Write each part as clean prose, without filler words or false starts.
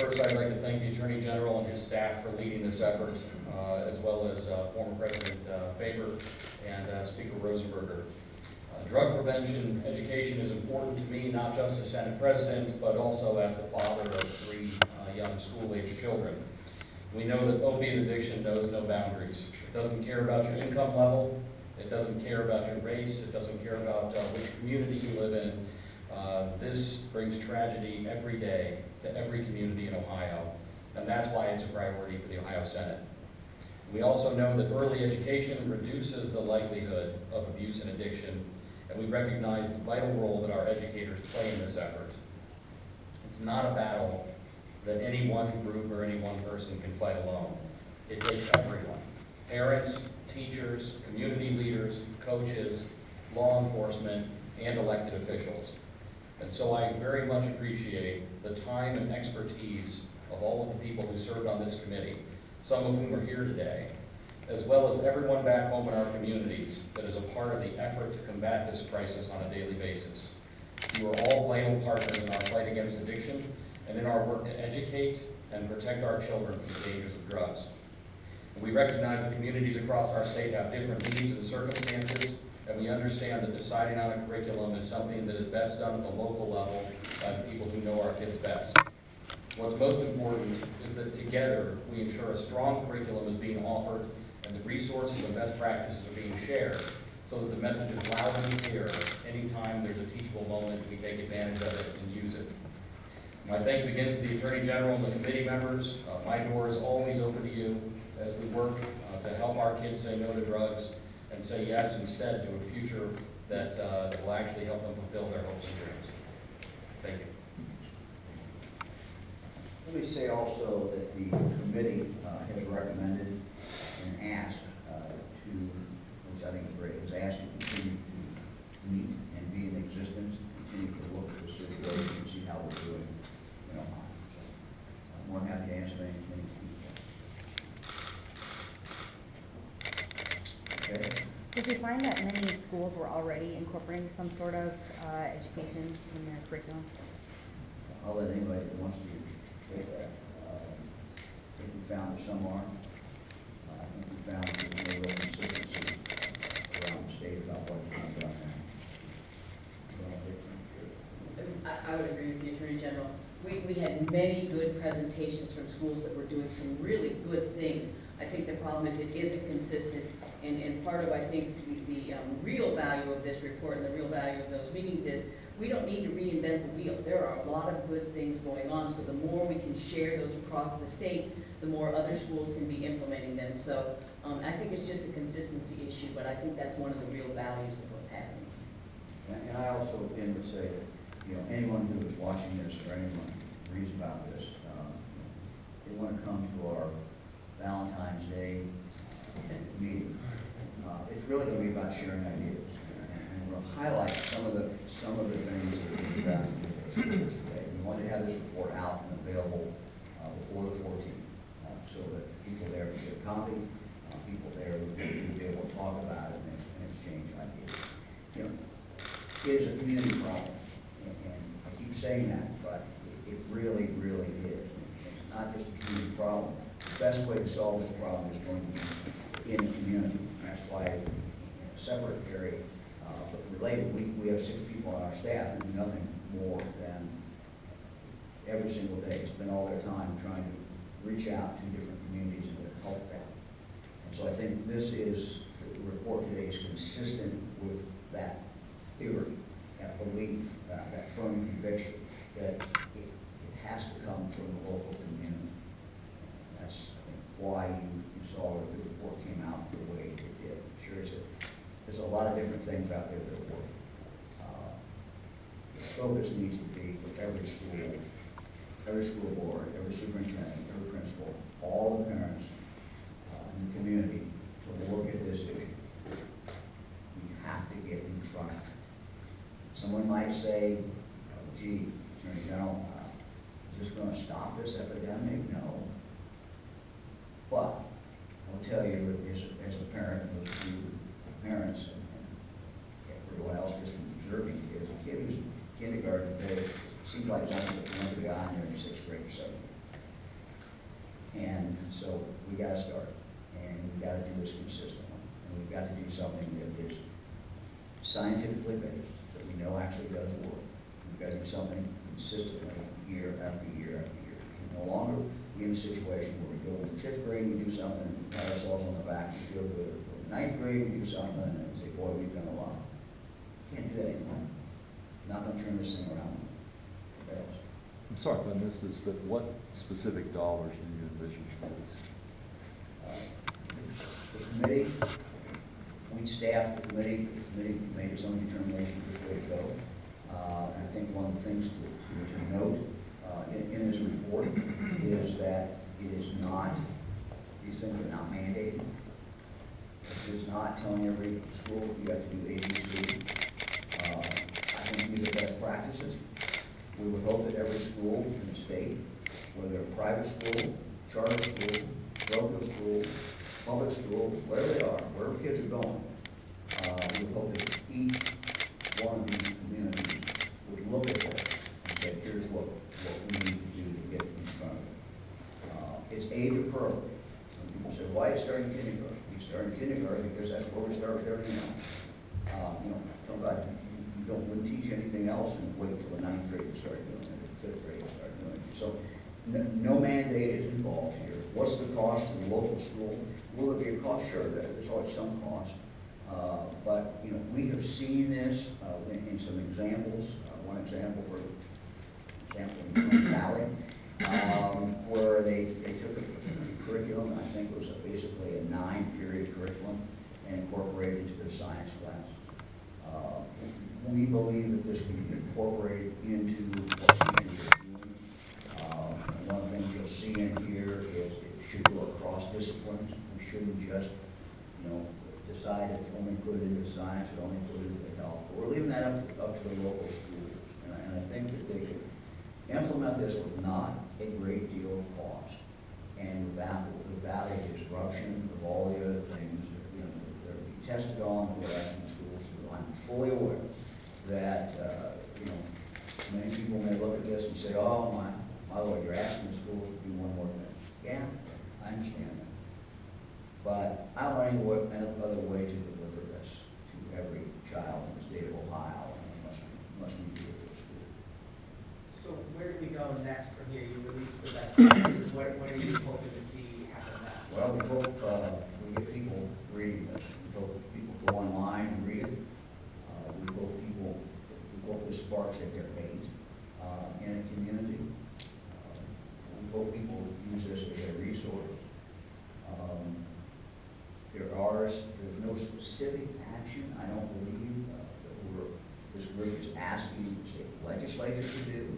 First, I'd like to thank the Attorney General and his staff for leading this effort, as well as former President Faber and Speaker Rosenberger. Drug prevention education is important to me, not just as Senate President, but also as the father of 3 young school-age children. We know that opiate addiction knows no boundaries. It doesn't care about your income level. It doesn't care about your race. It doesn't care about which community you live in. This brings tragedy every day to every community in Ohio, and that's why it's a priority for the Ohio Senate. We also know that early education reduces the likelihood of abuse and addiction, and we recognize the vital role that our educators play in this effort. It's not a battle that any one group or any one person can fight alone. It takes everyone: parents, teachers, community leaders, coaches, law enforcement, and elected officials. And so I very much appreciate the time and expertise of all of the people who served on this committee, some of whom are here today, as well as everyone back home in our communities that is a part of the effort to combat this crisis on a daily basis. You are all vital partners in our fight against addiction and in our work to educate and protect our children from the dangers of drugs. And we recognize that communities across our state have different needs and circumstances, and we understand that deciding on a curriculum is something that is best done at the local level by the people who know our kids best. What's most important is that together we ensure a strong curriculum is being offered and the resources and best practices are being shared so that the message is loud and clear. Anytime there's a teachable moment, we take advantage of it and use it. My thanks again to the Attorney General and the committee members. My door is always open to you as we work to help our kids say no to drugs and say yes instead to a future that will actually help them fulfill their hopes and dreams. Thank you. Let me say also that the committee has recommended and asked to, which I think is great, has asked to continue to meet and be in existence, continue to look at the situation and see how we're doing in Ohio. So I'm more than happy to answer any questions. Okay. Did you find that many schools were already incorporating some sort of education in their curriculum? I'll let anybody that wants to take that. I think we found that some are. I think we found that there's no real consistency around the state about what is being done there. I would agree with the Attorney General. We had many good presentations from schools that were doing some really good things. I think the problem is it isn't consistent, and part of, I think, the real value of this report and the real value of those meetings is we don't need to reinvent the wheel. There are a lot of good things going on, so the more we can share those across the state, the more other schools can be implementing them. So I think it's just a consistency issue, but I think that's one of the real values of what's happening. And I also, again, would say that, anyone who is watching this or anyone who reads about this, they want to come to our Valentine's Day meeting. It's really going to be about sharing ideas, and we'll highlight some of the things that we've done with the schools today. We want to have this report out and available before the 14th, so that people there can get a copy, people there will be able to talk about it and exchange ideas. It is a community problem, and I keep saying that, but it really, really is. It's not just a community problem. The best way to solve this problem is going to be in the community. That's why, in a separate area, but related, we have 6 people on our staff who do nothing more than every single day spend all their time trying to reach out to different communities and help them. And so I think this is, the report today is consistent with that theory, that belief, that firm conviction that it has to come from the local community. That's, I think, why you saw that the report came out the way it did. Sure, there's a lot of different things out there that work. The focus needs to be with every school board, every superintendent, every principal, all the parents in the community to look at this issue. We have to get in front of it. Someone might say, gee, Attorney General, is this going to stop this epidemic? No. But I will tell you, as a parent, those few parents and everyone else just from observing kids, a kid who's in kindergarten today seems like he's only going to be on there in 6th grade or 7th grade. And so we gotta start, and we gotta do this consistently, and we've got to do something that is scientifically based, that we know actually does work. We've got to do something consistently, year after year after year. We can no longer be in a situation where we go in the 5th grade, we do something, and we pat ourselves on the back and feel good. Or in the 9th grade, we do something, and we say, boy, we've done a lot. Can't do that anymore. Not gonna turn this thing around. It fails. I'm sorry if I missed this, but what specific dollars do you envision for this? The committee, we staffed the committee made its own determination which way to go. And I think one of the things to note in this report is that it is not, these things are not mandated. It is not telling every school you have to do A, B, C. I think these are best practices. We would hope that every school in the state, whether a private school, charter school, local school, public school, wherever they are, wherever kids are going, we would hope that each one of these communities would look at this and say, here's what we need to do to get in front of it. It's age appropriate. When people say, why is it starting kindergarten? We start in kindergarten because that's where we start with everything else. Talk about wouldn't teach anything else and wait till the 9th grade to start doing it, or the 5th grade to start doing it. So no mandate is involved here. What's the cost to the local school? Will it be a cost? Sure, there's always some cost. But we have seen this in some examples. One example, for example, in Twin Valley, where they took a curriculum, I think it was basically a 9-period curriculum, and incorporated it into their science class. We believe that this can be incorporated into what teachers are doing. One of the things you'll see in here is it should go across disciplines. We shouldn't just, decide to only put it into science or only put it into health. But we're leaving that up to the local schools. And I think that they could implement this with not a great deal of cost, and without a disruption of all the other things that are being tested on, we're asking schools to do. I'm fully aware that, many people may look at this and say, oh, my Lord, you're asking the schools to do one more thing. Yeah, I understand that. But I don't know any other way to deliver this to every child in the state of Ohio, and it must be good for the school. So where do we go next from here? You release the best practices. What are you hoping to see happen next? Well, we hope we get people reading this. We hope people go online and read it. We hope this sparks a debate in a community. We hope people use this as a resource. There's no specific action, I don't believe, that this group is asking the state legislature to do.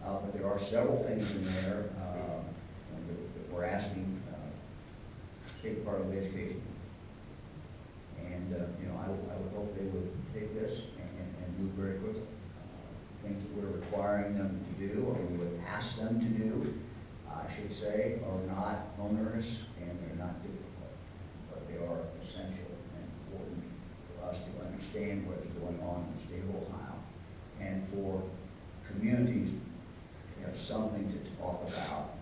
But there are several things in there that we're asking State Department of Education. And I would hope they would take this and move very quickly. Things that we're requiring them to do, or we would ask them to do, I should say, are not onerous and they're not difficult, but they are essential and important for us to understand what is going on in the state of Ohio, and for communities to have something to talk about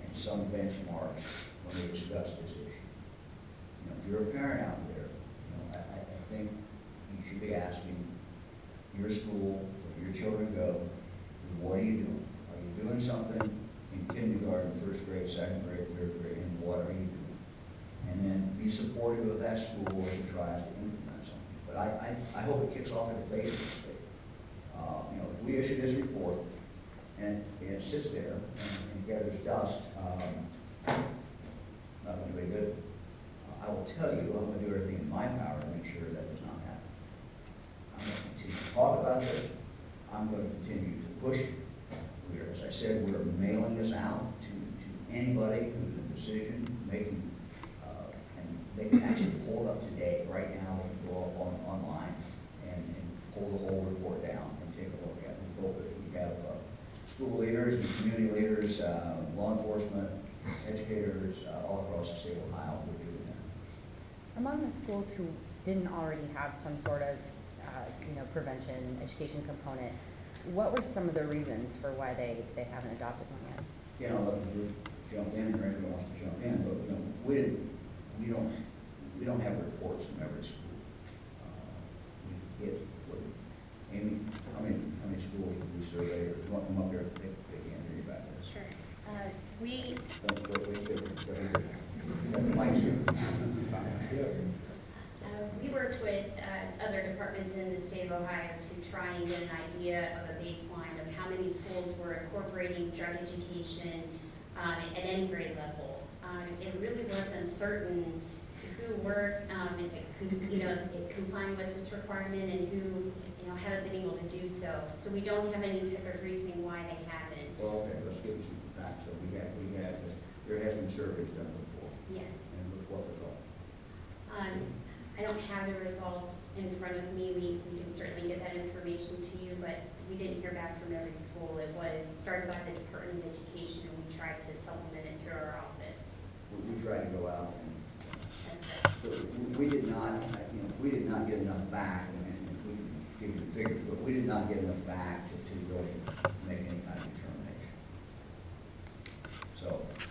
and some benchmark when they discuss this issue. If you're a parent out there, I think you should be asking your school, where your children go, what are you doing? Are you doing something in kindergarten, 1st grade, 2nd grade, 3rd grade, and what are you doing? And then be supportive of that school as it tries to implement something. But I hope it kicks off at a basic state. If we issue this report and it sits there and gathers dust, not going to be good. I will tell you, I'm going to do everything in my power to make sure that does not happen. I'm going to continue to talk about this. I'm going to continue to push it. As I said, we're mailing this out to anybody who's in decision making, and they can actually pull it up today. Right now, they can go up online and pull the whole report down and take a look at it. We hope that we have school leaders and community leaders, law enforcement, educators all across the state of Ohio who are doing that. Among the schools who didn't already have some sort of, prevention, education component, what were some of the reasons for why they haven't adopted one yet? jump in, or anyone wants to jump in, but, you know, we don't have reports from every school. We get, what, Amy, how many schools did we survey, or you want them up here, they can't hear you back there. Sure. We, Don't wait, the mics are. we worked with other departments in the state of Ohio to try and get an idea of a baseline of how many schools were incorporating drug education at any grade level. It really was uncertain who were, complying with this requirement and who, haven't been able to do so. So we don't have any type of reasoning why they haven't. Well, okay, let's give you some facts. So there has been surveys done before, Yes. and with what result? I don't have the results in front of me. We can certainly get that information to you, but we didn't hear back from every school. It was started by the Department of Education, and we tried to supplement it through our office. We tried to go out and, That's correct. we did not, we did not get enough back, and we can give you the figures, but we did not get enough back to really